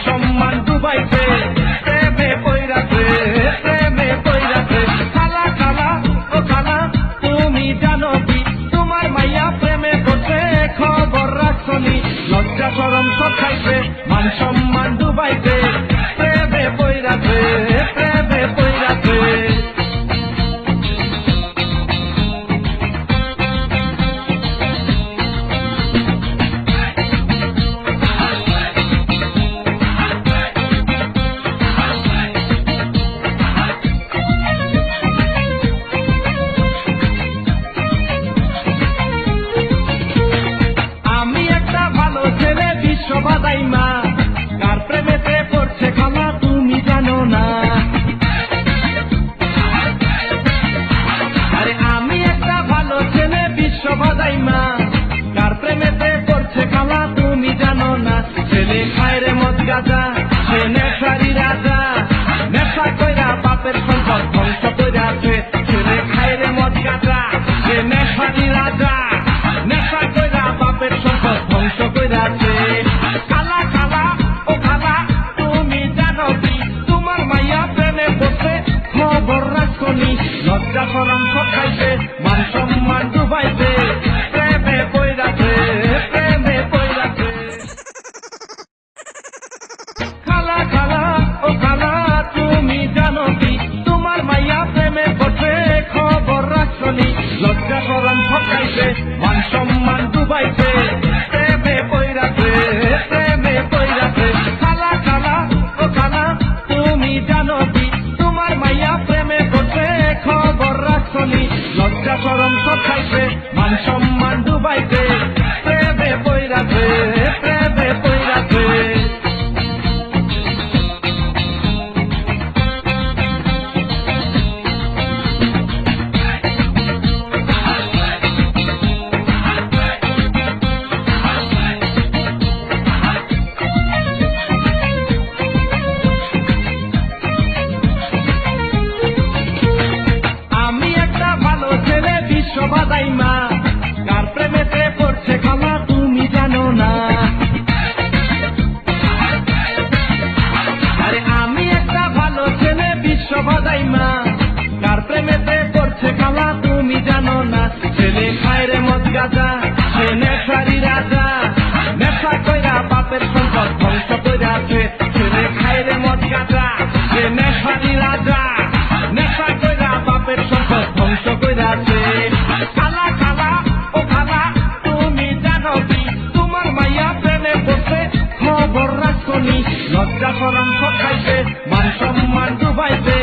সম্মান ডুবাইছে, প্রেমে পইরাছে, প্রেমে পইরাছে। খালা খালা ও খালা তুমি জানো কি, তোমার মাইয়া প্রেমে পড়ছে, খবর রাখছনি? লজ্জা শরম সব খাইছে, মান সম্মান ডুবাইছে, প্রেমে পইরাছে, প্রেমে পইরাছে। বাদাইমা কার প্রেমেতে পড়ছে খালা তুমি জানো না? আরে আমি একটা ভালো ছেলে বিশ্ব বাদাইমা, কার প্রেমেতে পড়ছে খালা তুমি জানো না? ছেলে খায় রে মদ গাঁজা, সে নেশারি রাজা, নেশা কইরা বাপের সম্পদ ধ্বংস কইরাছে। ছেলে খায় রে মদ গাঁজা, সে নেশারি রাজা, নেশা কইরা বাপের সম্পদ ধ্বংস কইরাছে। লজ্জা শরম সব খাইছে, মান সম্মান ডুবাইছে, প্রেমে পইরাছে, প্রেমে পইরাছে। খালা খালা ও খালা তুমি জানো কি, তোমার মাইয়া প্রেমে পড়ছে, খবর রাখছনি? লজ্জা শরম সব খাইছে, মান সম্মান ডুবাইছে, প্রেমে পইরাছে, প্রেমে পইরাছে। খালা খালা ও খালা তুমি জানো কি, তোমার মাইয়া প্রেমে পড়ছে, খবর রাখছনি? লজ্জা শরম সব খাইছে, মান সম্মান ডুবাইছে, প্রেমে পইরাছে, প্রেমে পইরাছে। বাদাইমা কার প্রেমেতে পড়ছে খালা তুমি জানো না? আরে আমি একটা ভালো ছেলে বিশ্ব বাদাইমা, কার প্রেমেতে পড়ছে খালা তুমি জানো না? ছেলে খায় রে মদ গাঁজা, সে নেশারি রাজা, নেশা কইরা বাপের সম্পদ ধ্বংস কইরাছে। ছেলে খায় রে মদ গাঁজা, সে নেশারি রাজা, নেশা কইরা বাপের সম্পদ ধ্বংস কইরাছে। খালা খালা ও খালা তুমি জানো কি, তোমার মাইয়া প্রেমে পড়ছে, খবর রাখছনি? লজ্জা শরম সব খাইছে, মান সম্মান ডুবাইছে,